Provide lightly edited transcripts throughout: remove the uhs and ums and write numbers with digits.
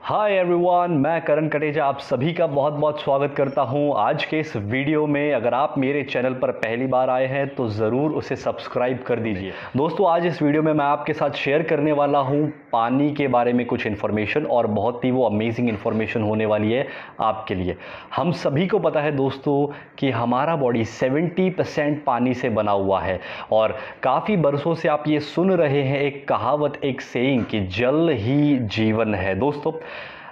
Hi everyone, मैं करण कटेजा आप सभी का बहुत बहुत स्वागत करता हूं आज के इस वीडियो में। अगर आप मेरे चैनल पर पहली बार आए हैं तो ज़रूर उसे सब्सक्राइब कर दीजिए। दोस्तों, आज इस वीडियो में मैं आपके साथ शेयर करने वाला हूं पानी के बारे में कुछ इन्फॉर्मेशन, और बहुत ही वो अमेजिंग इन्फॉर्मेशन होने वाली है आपके लिए। हम सभी को पता है दोस्तों कि हमारा बॉडी 70% पानी से बना हुआ है, और काफ़ी बरसों से आप ये सुन रहे हैं एक कहावत, एक सेइंग कि जल ही जीवन है। दोस्तों,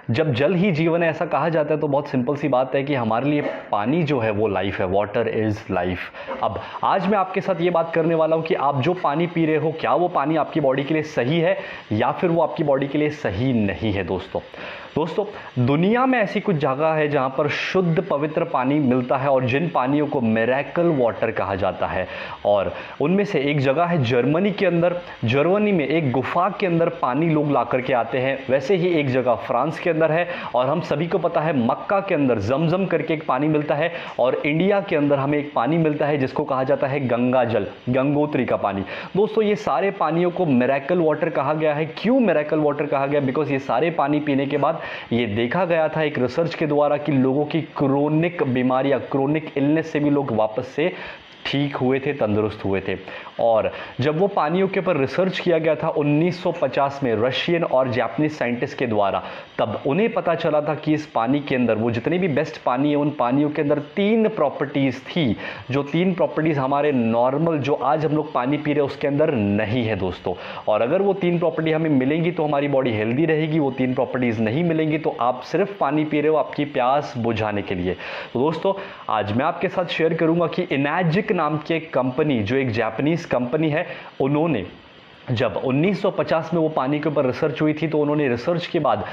जब जल ही जीवन है ऐसा कहा जाता है तो बहुत सिंपल सी बात है कि हमारे लिए पानी जो है वो लाइफ है। Water is life. अब आज मैं आपके साथ ये बात करने वाला हूँ कि आप जो पानी पी रहे हो, क्या वो पानी आपकी बॉडी के लिए सही है या फिर वो आपकी बॉडी के लिए सही नहीं है। दोस्तों, दुनिया में ऐसी कुछ जगह है जहाँ पर शुद्ध पवित्र पानी मिलता है, और जिन पानियों को मिरेकल वाटर कहा जाता है। और उनमें से एक जगह है जर्मनी के अंदर। जर्मनी में एक गुफा के अंदर पानी लोग ला करके आते हैं। वैसे ही एक जगह फ्रांस के अंदर है, और हम सभी को पता है मक्का के अंदर जमजम करके एक पानी मिलता है। और इंडिया के अंदर हमें एक पानी मिलता है जिसको कहा जाता है गंगा जल, गंगोत्री का पानी। दोस्तों, ये सारे पानियों को मिरेकल वाटर कहा गया है। क्यों मिरेकल वाटर कहा गया? बिकॉज ये सारे पानी पीने के बाद ये देखा गया था एक रिसर्च के द्वारा कि लोगों की क्रोनिक बीमारियां, क्रोनिक इलनेस से भी लोग वापस से ठीक हुए थे, तंदुरुस्त हुए थे। और जब वो पानियों के ऊपर रिसर्च किया गया था 1950 में रशियन और जापानीज साइंटिस्ट के द्वारा, तब उन्हें पता चला था कि इस पानी के अंदर, वो जितने भी बेस्ट पानी है उन पानियों के अंदर 3 प्रॉपर्टीज़ थी, जो 3 प्रॉपर्टीज़ हमारे नॉर्मल जो आज हम लोग पानी पी रहे हैं उसके अंदर नहीं है दोस्तों। और अगर वो 3 प्रॉपर्टी हमें मिलेंगी तो हमारी बॉडी हेल्दी रहेगी। वो 3 प्रॉपर्टीज़ नहीं मिलेंगी तो आप सिर्फ पानी पी रहे हो आपकी प्यास बुझाने के लिए। तो दोस्तों, आज मैं आपके साथ शेयर करूंगा कि इनैजिक नाम की एक कंपनी, जो एक जापानीज कंपनी है, उन्होंने जब 1950 में वो पानी के ऊपर रिसर्च हुई थी तो उन्होंने रिसर्च के बाद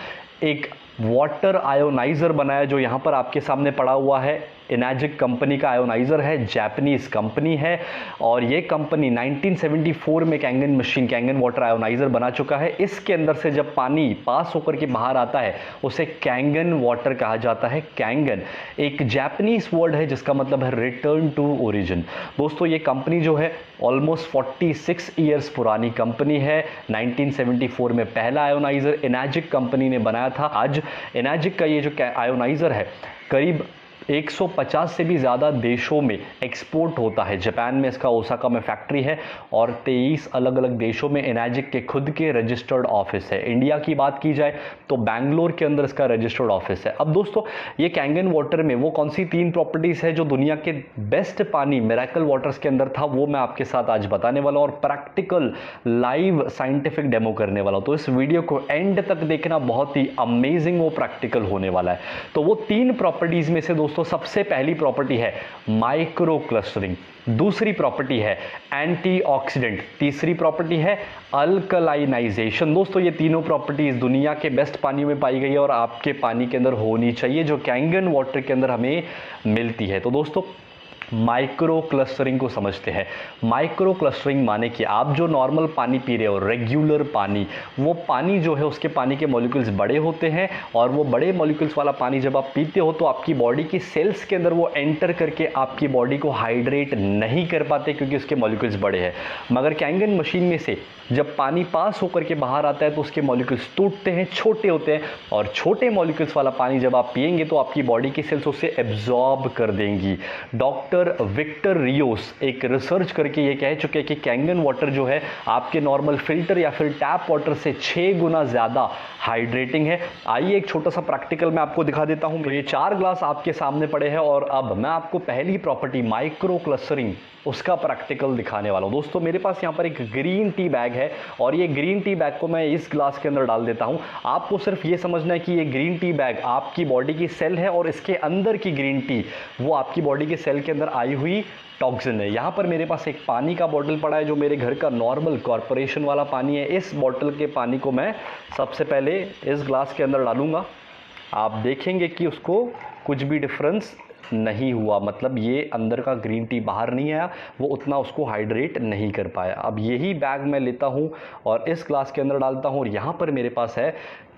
एक वाटर आयोनाइज़र बनाया, जो यहाँ पर आपके सामने पड़ा हुआ है। इनैजिक कंपनी का आयोनाइज़र है, जापानीज कंपनी है, और ये कंपनी 1974 में Kangen machine, Kangen water ionizer बना चुका है। इसके अंदर से जब पानी पास होकर के बाहर आता है उसे कैंगन वाटर कहा जाता है। कैंगन एक जापानीज वर्ड है जिसका मतलब है रिटर्न टू ओरिजिन। दोस्तों, ये कंपनी जो है ऑलमोस्ट 46 ईयर्स पुरानी कंपनी है। 1974 में पहला आयोनाइज़र इनैजिक कंपनी ने बनाया था। आज इनैजिक का ये जो आयोनाइज़र है करीब 150 से भी ज़्यादा देशों में एक्सपोर्ट होता है। जापान में इसका ओसाका में फैक्ट्री है, और 23 अलग अलग देशों में इनैजिक के खुद के रजिस्टर्ड ऑफिस है। इंडिया की बात की जाए तो बैंगलोर के अंदर इसका रजिस्टर्ड ऑफिस है। अब दोस्तों, ये कैंगन वाटर में वो कौन सी 3 प्रॉपर्टीज़ है जो दुनिया के बेस्ट पानी मिरेकल वाटर्स के अंदर था, वो मैं आपके साथ आज बताने वाला हूँ, और प्रैक्टिकल लाइव साइंटिफिक डेमो करने वाला हूँ। तो इस वीडियो को एंड तक देखना, बहुत ही अमेजिंग वो प्रैक्टिकल होने वाला है। तो वो 3 प्रॉपर्टीज़ में से दोस्तों सबसे पहली प्रॉपर्टी है माइक्रो क्लस्टरिंग, दूसरी प्रॉपर्टी है एंटीऑक्सीडेंट, तीसरी प्रॉपर्टी है अल्कलाइनाइजेशन। दोस्तों, ये तीनों प्रॉपर्टीज दुनिया के बेस्ट पानी में पाई गई है और आपके पानी के अंदर होनी चाहिए, जो कैंगन वाटर के अंदर हमें मिलती है। तो दोस्तों, माइक्रो क्लस्टरिंग को समझते हैं। माइक्रो क्लस्टरिंग माने कि आप जो नॉर्मल पानी पी रहे हो, रेगुलर पानी, वो पानी जो है उसके पानी के मॉलिक्यूल्स बड़े होते हैं, और वो बड़े मॉलिक्यूल्स वाला पानी जब आप पीते हो तो आपकी बॉडी की सेल्स के अंदर वो एंटर करके आपकी बॉडी को हाइड्रेट नहीं कर पाते क्योंकि उसके मॉलिक्यूल्स बड़े हैं। मगर कैंगन मशीन में से जब पानी पास होकर के बाहर आता है तो उसके मॉलिक्यूल्स टूटते हैं, छोटे होते हैं, और छोटे मॉलिक्यूल्स वाला पानी जब आप पिएंगे तो आपकी बॉडी की सेल्स उसे एब्जॉर्ब कर देंगी। डॉक्टर विक्टर रियोस एक रिसर्च करके ये कह चुके हैं कि कैंगन वाटर जो है आपके नॉर्मल फिल्टर या फिर टैप वाटर से 6 गुना ज़्यादा हाइड्रेटिंग है। आइए एक छोटा सा प्रैक्टिकल मैं आपको दिखा देता हूं। तो ये 4 ग्लास आपके सामने पड़े हैं, और अब मैं आपको पहली प्रॉपर्टी माइक्रो क्लस्टरिंग उसका प्रैक्टिकल दिखाने वाला हूं। दोस्तों, मेरे पास यहाँ पर एक ग्रीन टी बैग है, और ये ग्रीन टी बैग को मैं इस ग्लास के अंदर डाल देता हूं। आपको सिर्फ ये समझना है कि ये ग्रीन टी बैग आपकी बॉडी की सेल है, और इसके अंदर की ग्रीन टी वो आपकी बॉडी के सेल के अंदर आई हुई टॉक्सिन है। यहाँ पर मेरे पास एक पानी का बॉटल पड़ा है जो मेरे घर का नॉर्मल कॉर्पोरेशन वाला पानी है। इस बॉटल के पानी को मैं सबसे पहले इस ग्लास के अंदर डालूंगा। आप देखेंगे कि उसको कुछ भी डिफरेंस नहीं हुआ, मतलब ये अंदर का ग्रीन टी बाहर नहीं आया, वो उतना उसको हाइड्रेट नहीं कर पाया। अब यही बैग मैं लेता हूँ और इस ग्लास के अंदर डालता हूँ, और यहाँ पर मेरे पास है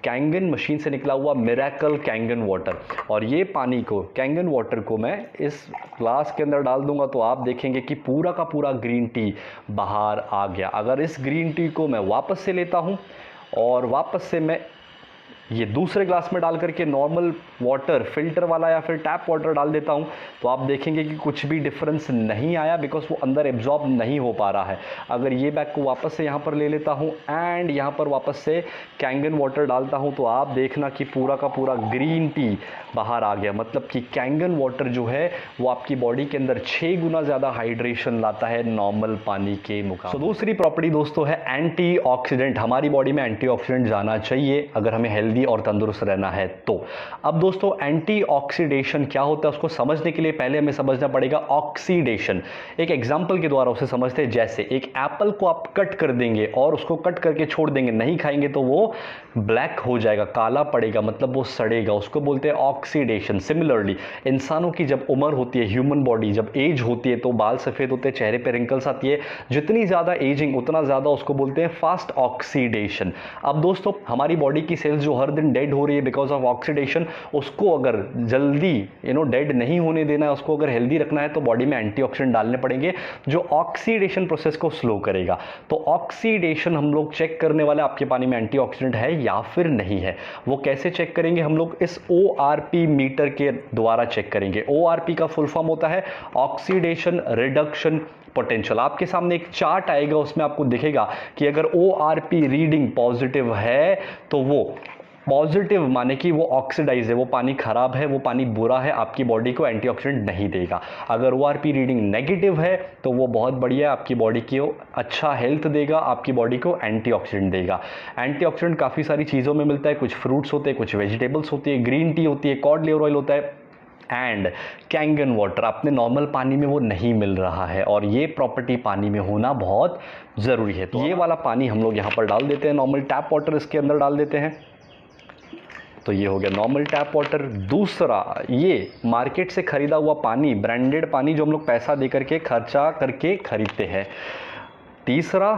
कैंगन मशीन से निकला हुआ मिरेकल कैंगन वाटर, और ये पानी को, कैंगन वाटर को मैं इस ग्लास के अंदर डाल दूंगा तो आप देखेंगे कि पूरा का पूरा ग्रीन टी बाहर आ गया। अगर इस ग्रीन टी को मैं वापस से लेता हूँ और वापस से मैं ये दूसरे ग्लास में डाल करके नॉर्मल वाटर, फिल्टर वाला या फिर टैप वाटर डाल देता हूँ, तो आप देखेंगे कि कुछ भी डिफरेंस नहीं आया, बिकॉज वो अंदर एब्जॉर्ब नहीं हो पा रहा है। अगर ये बैग को वापस से यहाँ पर ले लेता हूँ एंड यहाँ पर वापस से कैंगन वाटर डालता हूँ, तो आप देखना कि पूरा का पूरा ग्रीन टी बाहर आ गया। मतलब कि कैंगन वाटर जो है वो आपकी बॉडी के अंदर 6 गुना ज़्यादा हाइड्रेशन लाता है नॉर्मल पानी के मुकाबले। तो दूसरी प्रॉपर्टी दोस्तों है एंटीऑक्सीडेंट। हमारी बॉडी में एंटीऑक्सीडेंट जाना चाहिए अगर हमें हेल्दी और तंदुरुस्त रहना है तो। अब दोस्तों एंटीऑक्सीडेशन क्या होता है उसको समझने के लिए पहले हमें समझना पड़ेगा ऑक्सीडेशन। एक एग्जांपल के द्वारा उसे समझते हैं। जैसे एक एप्पल को आप कट कर देंगे और उसको कट करके छोड़ देंगे, नहीं खाएंगे, तो वो ब्लैक हो जाएगा, काला पड़ेगा, मतलब वो सड़ेगा, उसको बोलते हैं ऑक्सीडेशन। सिमिलरली इंसानों की जब उम्र होती है, ह्यूमन बॉडी जब एज होती है, तो बाल सफ़ेद होते हैं, चेहरे पे रिंकल्स आती है। जितनी ज़्यादा एजिंग उतना ज़्यादा उसको बोलते हैं फास्ट ऑक्सीडेशन। अब दोस्तों हमारी बॉडी की सेल्स जो हर दिन डेड हो रही है बिकॉज ऑफ ऑक्सीडेशन, उसको अगर जल्दी डेड नहीं होने देना है, उसको अगर हेल्दी रखना है, तो बॉडी में एंटीऑक्सीडेंट डालने पड़ेंगे जो ऑक्सीडेशन प्रोसेस को स्लो करेगा। तो ऑक्सीडेशन हम लोग चेक करने वाले आपके पानी में एंटीऑक्सीडेंट है या फिर नहीं है। वो कैसे चेक करेंगे? हम लोग इस ORP मीटर के द्वारा चेक करेंगे। ORP का फुल फॉर्म होता है ऑक्सीडेशन रिडक्शन पोटेंशियल। आपके सामने एक चार्ट आएगा, उसमें आपको दिखेगा कि अगर ORP रीडिंग पॉजिटिव है तो वो पॉजिटिव माने कि वो ऑक्सीडाइज है, वो पानी खराब है, वो पानी बुरा है, आपकी बॉडी को एंटीऑक्सीडेंट नहीं देगा। अगर ORP रीडिंग नेगेटिव है तो वो बहुत बढ़िया, आपकी बॉडी को अच्छा हेल्थ देगा, आपकी बॉडी को एंटीऑक्सीडेंट देगा। एंटीऑक्सीडेंट काफ़ी सारी चीज़ों में मिलता है, कुछ फ्रूट्स होते हैं, कुछ वेजिटेबल्स होती है, ग्रीन टी होती है, कॉड लिवर ऑयल होता है एंड कैंगन वाटर। अपने नॉर्मल पानी में वो नहीं मिल रहा है और ये प्रॉपर्टी पानी में होना बहुत ज़रूरी है। तो ये वाला पानी हम लोग यहाँ पर डाल देते हैं, नॉर्मल टैप वाटर इसके अंदर डाल देते हैं। तो ये हो गया नॉर्मल टैप वाटर। दूसरा, ये मार्केट से ख़रीदा हुआ पानी, ब्रांडेड पानी जो हम लोग पैसा दे करके खर्चा करके खरीदते हैं। तीसरा,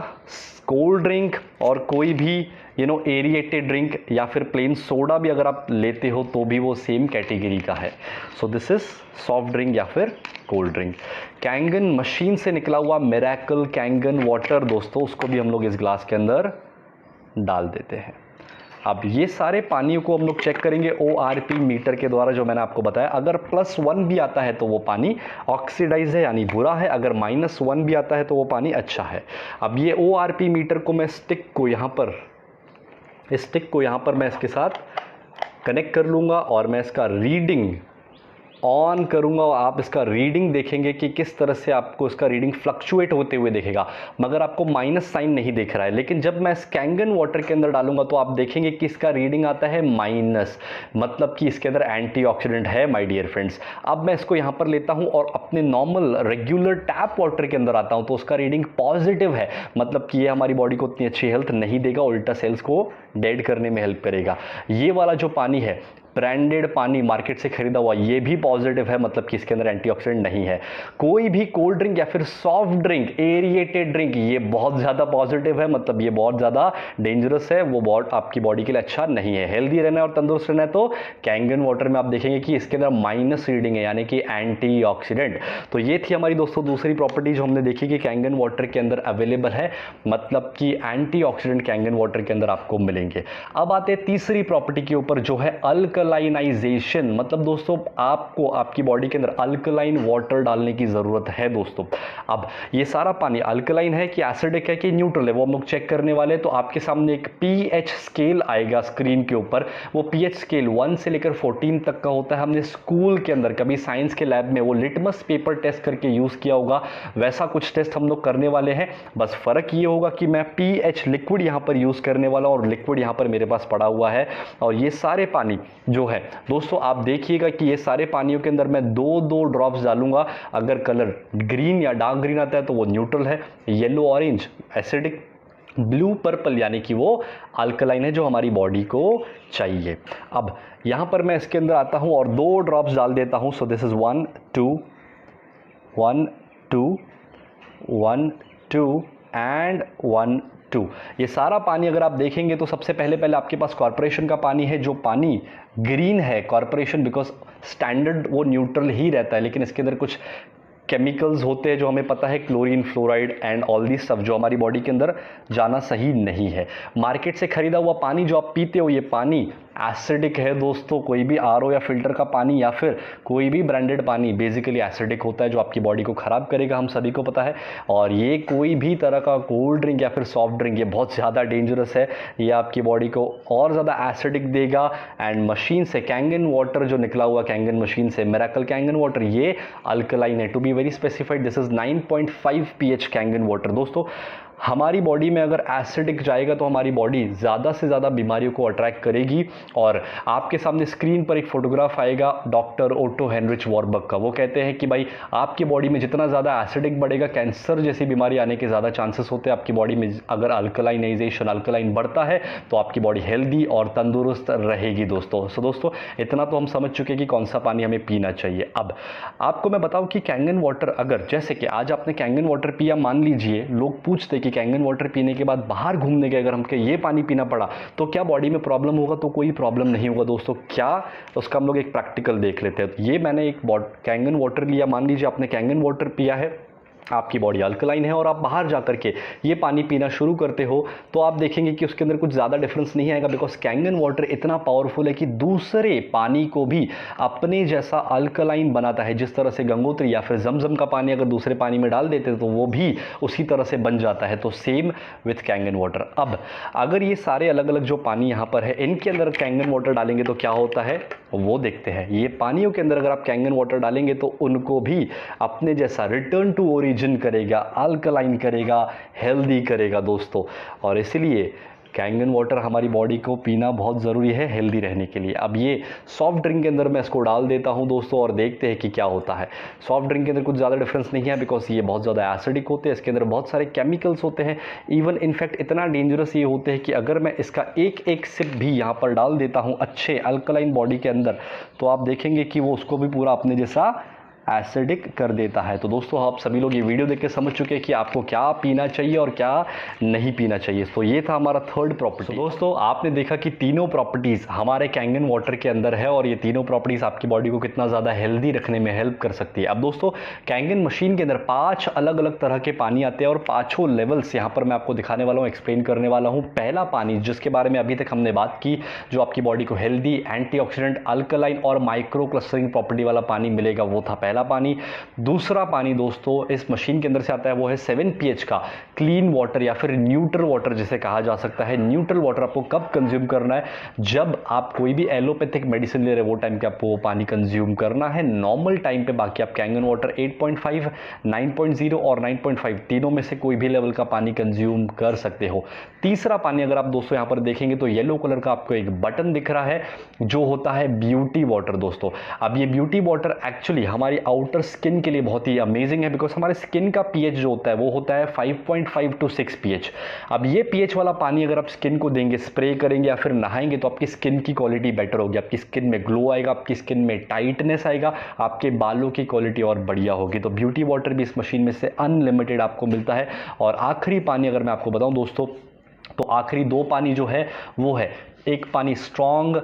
कोल्ड ड्रिंक और कोई भी एरिएटेड ड्रिंक या फिर प्लेन सोडा भी अगर आप लेते हो तो भी वो सेम कैटेगरी का है। So this is soft drink या फिर कोल्ड ड्रिंक। कैंगन मशीन से निकला हुआ मिरेकल कैंगन वाटर दोस्तों, उसको भी हम लोग इस ग्लास के अंदर डाल देते हैं। अब ये सारे पानियों को हम लोग चेक करेंगे ORP मीटर के द्वारा, जो मैंने आपको बताया। अगर +1 भी आता है तो वो पानी ऑक्सीडाइज है यानी बुरा है, अगर -1 भी आता है तो वो पानी अच्छा है। अब ये ORP मीटर को मैं स्टिक को यहाँ पर मैं इसके साथ कनेक्ट कर लूँगा और मैं इसका रीडिंग ऑन करूंगा और आप इसका रीडिंग देखेंगे कि किस तरह से आपको इसका रीडिंग फ्लक्चुएट होते हुए दिखेगा, मगर आपको माइनस साइन नहीं दिख रहा है। लेकिन जब मैं इस कैंगन वाटर के अंदर डालूंगा तो आप देखेंगे कि इसका रीडिंग आता है माइनस, मतलब कि इसके अंदर एंटीऑक्सीडेंट है माय डियर फ्रेंड्स। अब मैं इसको यहाँ पर लेता हूँ और अपने नॉर्मल रेगुलर टैप वाटर के अंदर आता हूँ तो उसका रीडिंग पॉजिटिव है, मतलब कि ये हमारी बॉडी को उतनी अच्छी हेल्थ नहीं देगा, उल्टा सेल्स को डेड करने में हेल्प करेगा। ये वाला जो पानी है, ब्रांडेड पानी मार्केट से खरीदा हुआ, ये भी पॉजिटिव है, मतलब कि इसके अंदर एंटीऑक्सीडेंट नहीं है। कोई भी कोल्ड ड्रिंक या फिर सॉफ्ट ड्रिंक, एरिएटेड ड्रिंक, ये बहुत ज़्यादा पॉजिटिव है, मतलब ये बहुत ज़्यादा डेंजरस है, वो बहुत आपकी बॉडी के लिए अच्छा नहीं है। हेल्दी रहना है और तंदुरुस्त रहना है तो कैंगन वाटर में आप देखेंगे कि इसके अंदर माइनस रीडिंग है, यानी कि एंटीऑक्सीडेंट। तो ये थी हमारी दोस्तों दूसरी प्रॉपर्टी जो हमने देखी कि कैंगन वाटर के अंदर अवेलेबल है, मतलब कि एंटीऑक्सीडेंट कैंगन वाटर के अंदर आपको मिलेंगे। अब आते हैं तीसरी प्रॉपर्टी के ऊपर जो है अल्कलाइनाइजेशन। मतलब दोस्तों आपको आपकी बॉडी के अंदर अल्कलाइन वाटर डालने की ज़रूरत है दोस्तों। अब ये सारा पानी अल्कलाइन है कि एसिडिक है कि न्यूट्रल है, वो हम लोग चेक करने वाले हैं। तो आपके सामने एक pH स्केल आएगा स्क्रीन के ऊपर, वो pH स्केल 1 से लेकर 14 तक का होता है। हमने स्कूल के अंदर कभी साइंस के लैब में वो लिटमस पेपर टेस्ट करके यूज़ किया होगा, वैसा कुछ टेस्ट हम लोग करने वाले हैं। बस फ़र्क ये होगा कि मैं pH लिक्विड यहाँ पर यूज़ करने वाला हूँ और लिक्विड यहाँ पर मेरे पास पड़ा हुआ है। और ये सारे पानी जो है दोस्तों आप देखिएगा कि ये सारे पानियों के अंदर मैं 2-2 ड्रॉप्स डालूंगा। अगर कलर ग्रीन या डार्क ग्रीन आता है तो वो न्यूट्रल है, yellow orange acidic, blue purple यानी कि वो अल्कलाइन है जो हमारी बॉडी को चाहिए। अब यहाँ पर मैं इसके अंदर आता हूँ और 2 ड्रॉप्स डाल देता हूँ। So this is 1 2 1 2 1 2 and 1 2। ये सारा पानी अगर आप देखेंगे तो सबसे पहले आपके पास कॉर्पोरेशन का पानी है, जो पानी ग्रीन है। कॉर्पोरेशन बिकॉज स्टैंडर्ड वो न्यूट्रल ही रहता है, लेकिन इसके अंदर कुछ केमिकल्स होते हैं जो हमें पता है, chlorine, fluoride and all this सब, जो हमारी बॉडी के अंदर जाना सही नहीं है। मार्केट से खरीदा हुआ पानी जो आप पीते हो, ये पानी एसिडिक है दोस्तों। कोई भी आरओ या फिल्टर का पानी या फिर कोई भी ब्रांडेड पानी बेसिकली एसिडिक होता है, जो आपकी बॉडी को ख़राब करेगा, हम सभी को पता है। और ये कोई भी तरह का कोल्ड ड्रिंक या फिर सॉफ्ट ड्रिंक ये बहुत ज़्यादा डेंजरस है, ये आपकी बॉडी को और ज़्यादा एसिडिक देगा। एंड मशीन से कैंगन वाटर जो निकला हुआ कैंगन मशीन से, मिरेकल कैंगन वाटर, ये अल्कलाइन है। To be very specified this is 9.5 pH Kangen water. दोस्तों हमारी बॉडी में अगर एसिडिक जाएगा तो हमारी बॉडी ज़्यादा से ज़्यादा बीमारियों को अट्रैक्ट करेगी। और आपके सामने स्क्रीन पर एक फोटोग्राफ आएगा डॉक्टर ओटो हेनरिच वॉरबर्ग का। वो कहते हैं कि भाई आपकी बॉडी में जितना ज़्यादा एसिडिक बढ़ेगा, कैंसर जैसी बीमारी आने के ज़्यादा चांसेस होते हैं। आपकी बॉडी में अगर अल्कलाइनाइजेशन, अल्कलाइन बढ़ता है तो आपकी बॉडी हेल्दी और तंदुरुस्त रहेगी दोस्तों। सो दोस्तों इतना तो हम समझ चुके कि कौन सा पानी हमें पीना चाहिए। अब आपको मैं बताऊं कि कैंगन वाटर, अगर जैसे कि आज आपने कैंगन वाटर पिया, मान लीजिए लोग पूछते कि कैंगन वाटर पीने के बाद बाहर घूमने गए अगर हमको ये पानी पीना पड़ा तो क्या बॉडी में प्रॉब्लम होगा? तो कोई प्रॉब्लम नहीं होगा दोस्तों। क्या? उसका हम लोग एक प्रैक्टिकल देख लेते हैं। ये मैंने एक कैंगन वाटर लिया, मान लीजिए आपने कैंगन वाटर पिया है, आपकी बॉडी अल्कलाइन है और आप बाहर जाकर के ये पानी पीना शुरू करते हो तो आप देखेंगे कि उसके अंदर कुछ ज़्यादा डिफरेंस नहीं आएगा, बिकॉज कैंगन वाटर इतना पावरफुल है कि दूसरे पानी को भी अपने जैसा अल्कलाइन बनाता है। जिस तरह से गंगोत्री या फिर जमजम का पानी अगर दूसरे पानी में डाल देते तो वो भी उसी तरह से बन जाता है। तो सेम विथ कैंगन वाटर। अब अगर ये सारे अलग अलग जो पानी यहाँ पर है इनके अंदर कैंगन वाटर डालेंगे तो क्या होता है वो देखते हैं। ये पानियों के अंदर अगर आप कैंगन वाटर डालेंगे तो उनको भी अपने जैसा रिटर्न टू ओरिजिन करेगा, अल्कलाइन करेगा, हेल्दी करेगा दोस्तों। और इसलिए कैंगन वाटर हमारी बॉडी को पीना बहुत ज़रूरी है हेल्दी रहने के लिए। अब ये सॉफ्ट ड्रिंक के अंदर मैं इसको डाल देता हूं दोस्तों और देखते हैं कि क्या होता है। सॉफ्ट ड्रिंक के अंदर कुछ ज़्यादा डिफरेंस नहीं है, बिकॉज ये बहुत ज़्यादा एसिडिक होते हैं, इसके अंदर बहुत सारे केमिकल्स होते हैं। इवन इनफैक्ट इतना डेंजरस ये होते हैं कि अगर मैं इसका एक एक सिप भी यहाँ पर डाल देता हूँ अच्छे अल्कलाइन बॉडी के अंदर तो आप देखेंगे कि वो उसको भी पूरा अपने जैसा एसिडिक कर देता है। तो दोस्तों आप सभी लोग ये वीडियो देख के समझ चुके हैं कि आपको क्या पीना चाहिए और क्या नहीं पीना चाहिए। तो ये था हमारा थर्ड प्रॉपर्टी। दोस्तों आपने देखा कि तीनों प्रॉपर्टीज़ हमारे कैंगन वाटर के अंदर है और ये तीनों प्रॉपर्टीज़ आपकी बॉडी को कितना ज़्यादा हेल्दी रखने में हेल्प कर सकती है। अब दोस्तों कैंगन मशीन के अंदर 5 अलग अलग तरह के पानी आते हैं और 5 लेवल्स यहाँ पर मैं आपको दिखाने वाला हूँ, एक्सप्लेन करने वाला हूँ। पहला पानी जिसके बारे में अभी तक हमने बात की, जो आपकी बॉडी को हेल्दी, एंटीऑक्सीडेंट, अल्कलाइन और माइक्रो क्लस्टरिंग प्रॉपर्टी वाला पानी मिलेगा, वो था पहला पानी। दूसरा पानी दोस्तों इस मशीन के अंदर से आता है, वो है 7 pH का क्लीन वाटर या फिर न्यूट्रल वाटर जिसे कहा जा सकता है। न्यूट्रल वाटर आपको कब कंज्यूम करना है? जब आप कोई भी एलोपैथिक मेडिसिन ले रहे हैं वो टाइम पे आपको वो पानी कंज्यूम करना है। नॉर्मल टाइम पे बाकी आप कैंगन वाटर 8.5, 9.0 और 9.5 तीनों में से कोई भी लेवल का पानी कंज्यूम कर सकते हो। तीसरा पानी अगर आप दोस्तों यहां पर देखेंगे तो येलो कलर का आपको एक बटन दिख रहा है जो होता है ब्यूटी वाटर दोस्तों। अब ये ब्यूटी वाटर एक्चुअली हमारी आउटर स्किन के लिए बहुत ही अमेजिंग है, बिकॉज हमारे स्किन का पीएच जो होता है वो होता है 5.5 to 6 पीएच। अब ये पीएच वाला पानी अगर आप स्किन को देंगे, स्प्रे करेंगे या फिर नहाएंगे तो आपकी स्किन की क्वालिटी बेटर होगी, आपकी स्किन में ग्लो आएगा, आपकी स्किन में टाइटनेस आएगा, आपके बालों की क्वालिटी और बढ़िया होगी। तो ब्यूटी वाटर भी इस मशीन में से अनलिमिटेड आपको मिलता है। और आखिरी पानी अगर मैं आपको बताऊं दोस्तों तो आखिरी 2 पानी जो है वो है, एक पानी स्ट्रॉन्ग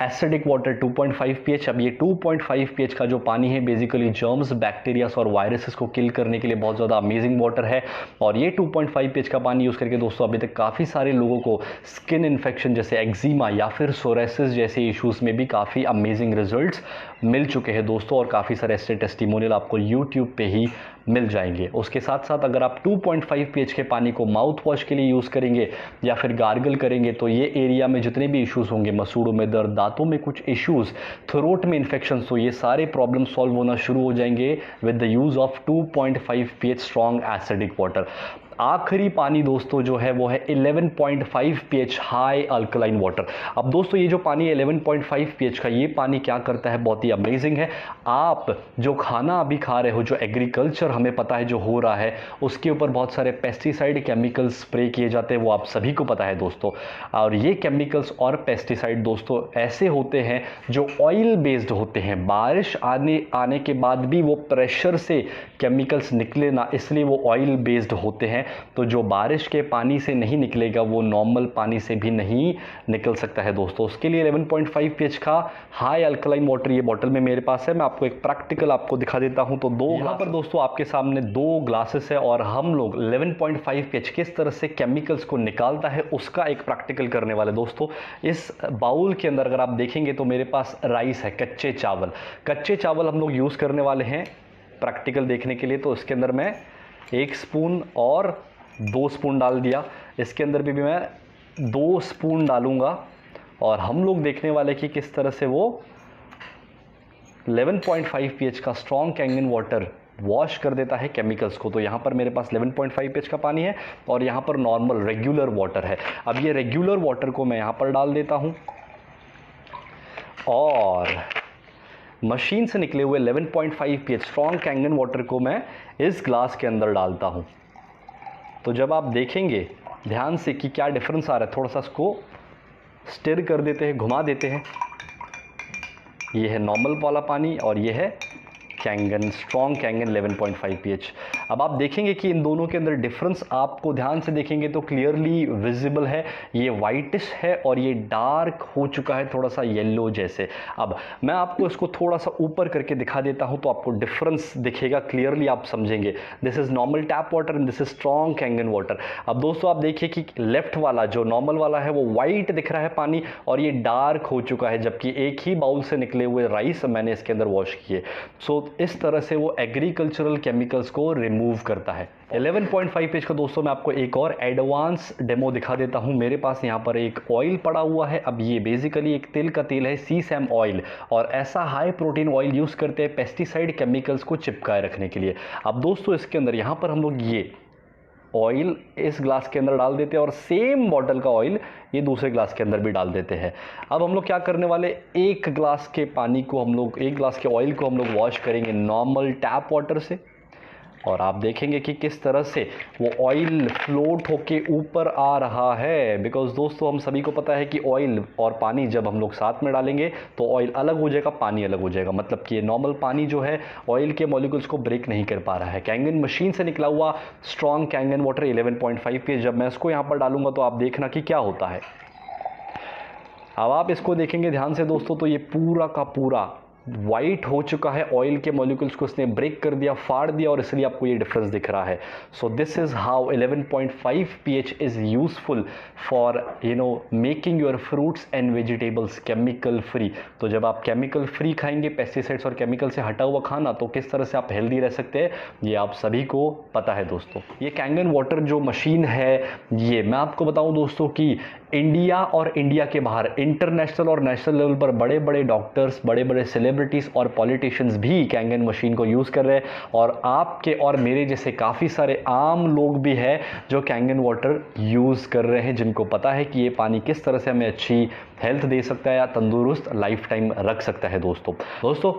एसिडिक वाटर 2.5 pH। अब ये 2.5 pH का जो पानी है बेसिकली जर्म्स, बैक्टीरियास और वायरसेस को किल करने के लिए बहुत ज़्यादा अमेजिंग वाटर है। और ये 2.5 pH का पानी यूज़ करके दोस्तों अभी तक काफ़ी सारे लोगों को स्किन इन्फेक्शन जैसे एक्जिमा या फिर सोरेसिस जैसे इश्यूज़ में भी काफ़ी अमेजिंग रिजल्ट्स मिल चुके हैं दोस्तों। और काफ़ी सारे ऐसे टेस्टिमोनियल आपको यूट्यूब पे ही मिल जाएंगे। उसके साथ साथ अगर आप 2.5 pH के पानी को माउथ वॉश के लिए यूज़ करेंगे या फिर गार्गल करेंगे तो ये एरिया में जितने भी इश्यूज़ होंगे, मसूड़ों में दर्द, दांतों में कुछ इश्यूज़, थ्रोट में इन्फेक्शन, तो ये सारे प्रॉब्लम सॉल्व होना शुरू हो जाएंगे with the use of 2.5 pH strong acidic water. आखिरी पानी दोस्तों जो है वो है 11.5 pH हाई अल्कलाइन वाटर। अब दोस्तों ये जो पानी 11.5 pH का ये पानी क्या करता है, बहुत ही अमेजिंग है। आप जो खाना अभी खा रहे हो, जो एग्रीकल्चर हमें पता है जो हो रहा है, उसके ऊपर बहुत सारे पेस्टिसाइड केमिकल्स स्प्रे किए जाते हैं, वो आप सभी को पता है दोस्तों। और ये केमिकल्स और पेस्टिसाइड दोस्तों ऐसे होते हैं जो ऑयल बेस्ड होते हैं। बारिश आने के बाद भी वो प्रेशर से केमिकल्स निकले ना, इसलिए वो ऑयल बेस्ड होते हैं। तो जो बारिश के पानी से नहीं निकलेगा वो नॉर्मल पानी से भी नहीं निकल सकता है दोस्तों। उसके लिए 11.5 पीएच का हाई अल्कलाइन वाटर ये बॉटल में मेरे पास है। मैं आपको एक प्रैक्टिकल आपको दिखा देता हूं। तो यहाँ पर दोस्तों आपके सामने 2 ग्लासेस है और हम लोग 11.5 पीएच किस तरह से केमिकल्स को निकालता है उसका एक प्रैक्टिकल करने वाले दोस्तों। इस बाउल के अंदर अगर आप देखेंगे तो मेरे पास राइस है, कच्चे चावल हम लोग यूज़ करने वाले हैं प्रैक्टिकल देखने के लिए। तो इसके अंदर मैं 1 स्पून और 2 स्पून डाल दिया, इसके अंदर भी मैं 2 स्पून डालूंगा और हम लोग देखने वाले कि किस तरह से वो 11.5 पीएच का स्ट्रॉन्ग कैंगन वाटर वॉश कर देता है केमिकल्स को। तो यहाँ पर मेरे पास 11.5 पीएच का पानी है और यहाँ पर नॉर्मल रेगुलर वाटर है। अब ये रेगुलर वाटर को मैं यहाँ पर डाल देता हूँ और मशीन से निकले हुए 11.5 पीएच स्ट्रॉन्ग कैंगन वाटर को मैं इस ग्लास के अंदर डालता हूँ। तो जब आप देखेंगे ध्यान से कि क्या डिफरेंस आ रहा है, थोड़ा सा इसको स्टिर कर देते हैं, घुमा देते हैं। ये है नॉर्मल वाला पानी और ये है कैंगन, स्ट्रॉन्ग कैंगन 11.5 पीएच। अब आप देखेंगे कि इन दोनों के अंदर डिफरेंस आपको ध्यान से देखेंगे तो क्लियरली विजिबल है। ये वाइटिश है और ये डार्क हो चुका है, थोड़ा सा येलो जैसे। अब मैं आपको इसको थोड़ा सा ऊपर करके दिखा देता हूं तो आपको डिफरेंस दिखेगा, क्लियरली आप समझेंगे। This is normal tap water and this is strong Kangen water. अब दोस्तों आप देखिए कि लेफ्ट वाला जो नॉर्मल वाला है वो वाइट दिख रहा है पानी और ये डार्क हो चुका है, जबकि एक ही बाउल से निकले हुए राइस मैंने इसके अंदर वॉश किए। सो इस तरह से वो एग्रीकल्चरल केमिकल्स को रिमूव करता है। 11.5 पेज का दोस्तों मैं आपको एक और एडवांस डेमो दिखा देता हूं। मेरे पास यहाँ पर एक ऑयल पड़ा हुआ है। अब ये बेसिकली एक तिल का तेल है, सीसैम ऑयल, और ऐसा हाई प्रोटीन ऑयल यूज़ करते हैं पेस्टिसाइड केमिकल्स को चिपकाए रखने के लिए। अब दोस्तों इसके अंदर यहाँ पर हम लोग ये ऑयल इस ग्लास के अंदर डाल देते हैं और सेम बॉटल का ऑयल ये दूसरे ग्लास के अंदर भी डाल देते हैं। अब हम लोग क्या करने वाले, एक ग्लास के पानी को हम लोग, एक ग्लास के ऑयल को हम लोग वॉश करेंगे नॉर्मल टैप वाटर से और आप देखेंगे कि किस तरह से वो ऑयल फ्लोट होके ऊपर आ रहा है। बिकॉज दोस्तों हम सभी को पता है कि ऑयल और पानी जब हम लोग साथ में डालेंगे तो ऑयल अलग हो जाएगा, पानी अलग हो जाएगा। मतलब कि ये नॉर्मल पानी जो है ऑयल के मॉलिक्यूल्स को ब्रेक नहीं कर पा रहा है। कैंगन मशीन से निकला हुआ स्ट्रॉन्ग कैंगन वाटर 11.5 पीएच, जब मैं इसको यहाँ पर डालूंगा तो आप देखना कि क्या होता है। अब आप इसको देखेंगे ध्यान से दोस्तों तो ये पूरा का पूरा वाइट हो चुका है, ऑयल के मॉलिक्यूल्स को इसने ब्रेक कर दिया, फाड़ दिया, और इसलिए आपको ये डिफरेंस दिख रहा है। So this is how 11.5 pH is useful for making your fruits and vegetables chemical free. तो जब आप केमिकल फ्री खाएंगे, पेस्टिसाइड्स और केमिकल से हटा हुआ खाना, तो किस तरह से आप हेल्दी रह सकते हैं ये आप सभी को पता है दोस्तों। ये कैंगन वाटर जो मशीन है, ये मैं आपको बताऊं दोस्तों कि इंडिया और इंडिया के बाहर इंटरनेशनल और नेशनल लेवल पर बड़े बड़े डॉक्टर्स, बड़े बड़े सेलिब्रिटीज़ और पॉलिटिशियंस भी कैंगन मशीन को यूज़ कर रहे हैं, और आपके और मेरे जैसे काफ़ी सारे आम लोग भी हैं जो कैंगन वाटर यूज़ कर रहे हैं, जिनको पता है कि ये पानी किस तरह से हमें अच्छी हेल्थ दे सकता है या तंदुरुस्त लाइफ टाइम रख सकता है दोस्तों।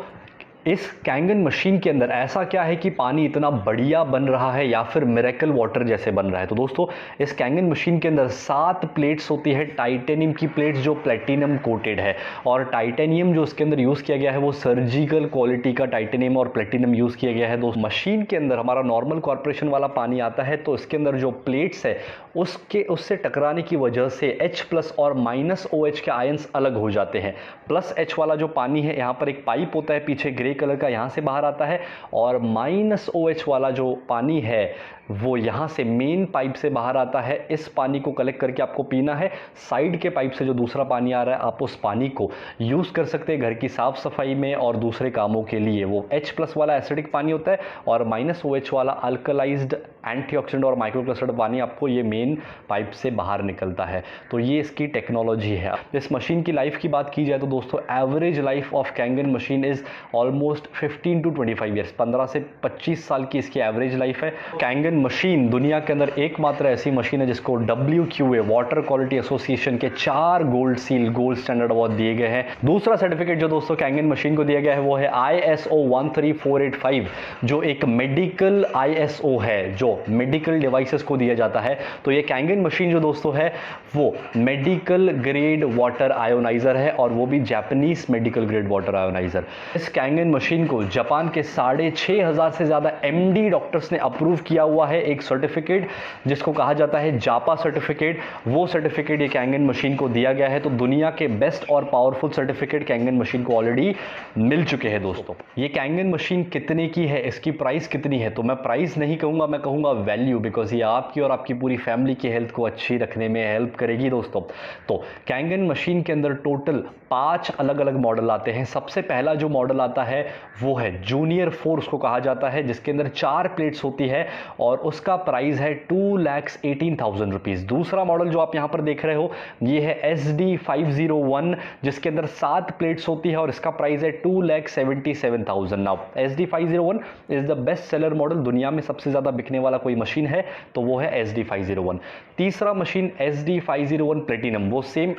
इस कैंगन मशीन के अंदर ऐसा क्या है कि पानी इतना बढ़िया बन रहा है या फिर मिरेकल वाटर जैसे बन रहा है? तो दोस्तों इस कैंगन मशीन के अंदर 7 प्लेट्स होती है, टाइटेनियम की प्लेट्स जो प्लेटिनम कोटेड है, और टाइटेनियम जो उसके अंदर यूज़ किया गया है वो सर्जिकल क्वालिटी का टाइटेनियम और प्लेटिनम यूज़ किया गया है। दोस्तों मशीन के अंदर हमारा नॉर्मल कॉर्पोरेशन वाला पानी आता है, तो इसके अंदर जो प्लेट्स है उससे टकराने की वजह से H+ और -OH के आयंस अलग हो जाते हैं। +H वाला जो पानी है, यहाँ पर एक पाइप होता है पीछे ग्रे कलर का, यहां से बाहर आता है, और -OH वाला जो पानी है वो यहां से मेन पाइप से बाहर आता है। इस पानी को कलेक्ट करके आपको पीना है। साइड के पाइप से जो दूसरा पानी आ रहा है, आप उस पानी को यूज कर सकते हैं घर की साफ सफाई में और दूसरे कामों के लिए। वो H+ वाला एसिडिक पानी होता है और -OH वाला अल्कलाइज्ड एंटीऑक्सीडेंट और माइक्रोक्लस्टर्ड पानी आपको ये मेन पाइप से बाहर निकलता है। तो ये इसकी टेक्नोलॉजी है। इस मशीन की लाइफ की बात की जाए तो दोस्तों average life of Kangen machine is almost 15 to 25 years, 15 से 25 साल की इसकी एवरेज लाइफ है। कैंगन मशीन दुनिया के अंदर एकमात्र ऐसी मशीन है जिसको WQA वाटर क्वालिटी एसोसिएशन के 4 गोल्ड स्टैंडर्ड अवार्ड दिए गए हैं। दूसरा सर्टिफिकेट जो दोस्तों कैंगन मशीन को दिया गया है वो है ISO 13485, जो एक मेडिकल ISO है, जो मेडिकल डिवाइसेस को दिया जाता है। तो ये कैंगन मशीन जो दोस्तों है वो मेडिकल ग्रेड वाटर आयोनाइजर है, और वो भी Japanese medical grade water ionizer. इस कैंगन मशीन को जापान के 6,500 से ज़्यादा MD डॉक्टर्स ने अप्रूव किया हुआ है, एक सर्टिफिकेट जिसको कहा जाता है जापा सर्टिफिकेट। वो सर्टिफिकेट ये कैंगन मशीन को दिया गया है। तो दुनिया के बेस्ट और पावरफुल सर्टिफिकेट कैंगन मशीन को ऑलरेडी मिल चुके हैं दोस्तों। ये कैंगन मशीन कितने की है, इसकी प्राइस कितनी है, तो मैं प्राइस नहीं कहूँगा, मैं कहूँगा वैल्यू, बिकॉज ये आपकी और आपकी पूरी फैमिली की हेल्थ को अच्छी रखने में हेल्प करेगी दोस्तों। तो कैंगन मशीन के अंदर टोटल 5 अलग अलग मॉडल आते हैं। सबसे पहला जो मॉडल आता है वो है जूनियर 4 उसको कहा जाता है, जिसके अंदर 4 प्लेट्स होती है और उसका प्राइस है 2,18,000 रुपीज़। दूसरा मॉडल जो आप यहाँ पर देख रहे हो ये है SD501, जिसके अंदर 7 प्लेट्स होती है और इसका प्राइस है 2,77,000। Now SD501 is the best seller model, दुनिया में सबसे ज़्यादा बिकने वाला कोई मशीन है तो वो है SD501। तीसरा मशीन SD501 प्लेटिनम, वो सेम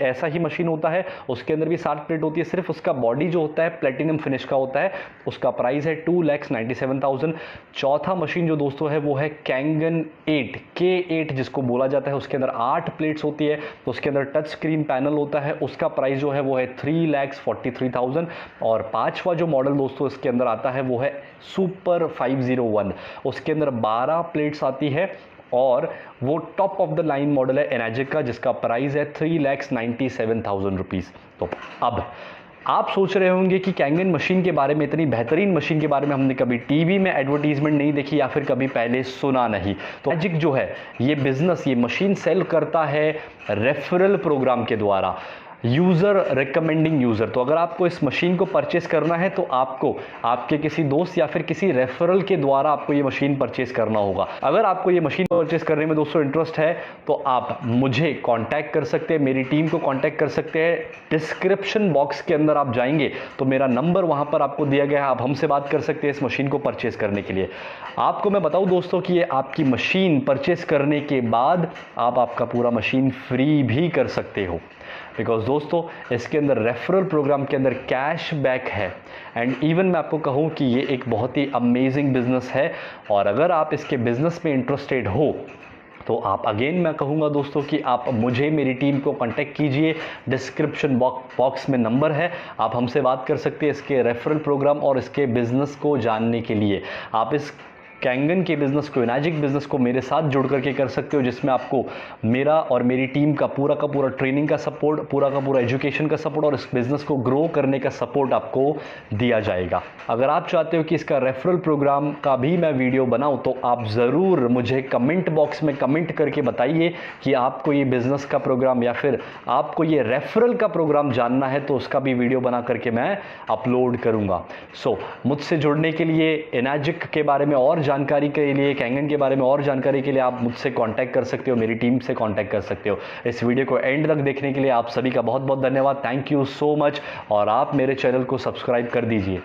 ऐसा ही मशीन होता है, उसके अंदर भी 7 प्लेट होती है, सिर्फ उसका बॉडी जो होता है प्लेटिनम फिनिश का होता है, उसका प्राइस है 2,97,000। चौथा मशीन जो दोस्तों है वो है कैंगन 8 K8 जिसको बोला जाता है, उसके अंदर 8 प्लेट्स होती है, तो उसके अंदर टच स्क्रीन पैनल होता है, उसका प्राइस जो है वो है 3,43,000। और पांचवा जो मॉडल दोस्तों इसके अंदर आता है वो है सुपर 501, उसके अंदर 12 प्लेट्स आती है और वो top of the line model है एनाजिक का, जिसका प्राइस है 3,97,000 रुपीज़। तो अब आप सोच रहे होंगे कि कैंगन मशीन के बारे में, इतनी बेहतरीन मशीन के बारे में हमने कभी टीवी में एडवर्टीजमेंट नहीं देखी या फिर कभी पहले सुना नहीं। तो एनाजिक जो है ये बिजनेस, ये मशीन सेल करता है रेफरल प्रोग्राम के द्वारा, यूज़र रिकमेंडिंग यूज़र। तो अगर आपको इस मशीन को परचेस करना है तो आपको आपके किसी दोस्त या फिर किसी रेफरल के द्वारा आपको ये मशीन परचेस करना होगा। अगर आपको ये मशीन परचेस करने में दोस्तों इंटरेस्ट है तो आप मुझे कांटेक्ट कर सकते हैं, मेरी टीम को कांटेक्ट कर सकते हैं। डिस्क्रिप्शन बॉक्स के अंदर आप जाएंगे तो मेरा नंबर वहाँ पर आपको दिया गया है, आप हमसे बात कर सकते हैं इस मशीन को परचेस करने के लिए। आपको मैं बताऊँ दोस्तों कि ये आपकी मशीन परचेस करने के बाद आप आपका पूरा मशीन फ्री भी कर सकते हो, बिकॉज दोस्तों इसके अंदर रेफरल प्रोग्राम के अंदर कैश बैक है। एंड इवन मैं आपको कहूँ कि ये एक बहुत ही अमेजिंग बिजनेस है, और अगर आप इसके बिजनेस में इंटरेस्टेड हो तो आप अगेन मैं कहूँगा दोस्तों कि आप मुझे, मेरी टीम को कांटेक्ट कीजिए। डिस्क्रिप्शन बॉक्स में नंबर है, आप हमसे बात कर सकते हैं इसके रेफरल प्रोग्राम और इसके बिज़नेस को जानने के लिए। आप इस कैंगन के बिज़नेस को, एनाजिक बिज़नेस को मेरे साथ जुड़ करके कर सकते हो, जिसमें आपको मेरा और मेरी टीम का पूरा ट्रेनिंग का सपोर्ट, पूरा का पूरा एजुकेशन का सपोर्ट और इस बिज़नेस को ग्रो करने का सपोर्ट आपको दिया जाएगा। अगर आप चाहते हो कि इसका रेफरल प्रोग्राम का भी मैं वीडियो बनाऊं तो आप ज़रूर मुझे कमेंट बॉक्स में कमेंट करके बताइए कि आपको ये बिज़नेस का प्रोग्राम या फिर आपको ये रेफरल का प्रोग्राम जानना है, तो उसका भी वीडियो बना करके मैं अपलोड करूँगा। सो मुझसे जुड़ने के लिए, एनाजिक के बारे में और जानकारी के लिए, कैंगन के बारे में और जानकारी के लिए आप मुझसे कांटेक्ट कर सकते हो, मेरी टीम से कांटेक्ट कर सकते हो। इस वीडियो को एंड तक देखने के लिए आप सभी का बहुत बहुत धन्यवाद। थैंक यू सो मच, और आप मेरे चैनल को सब्सक्राइब कर दीजिए।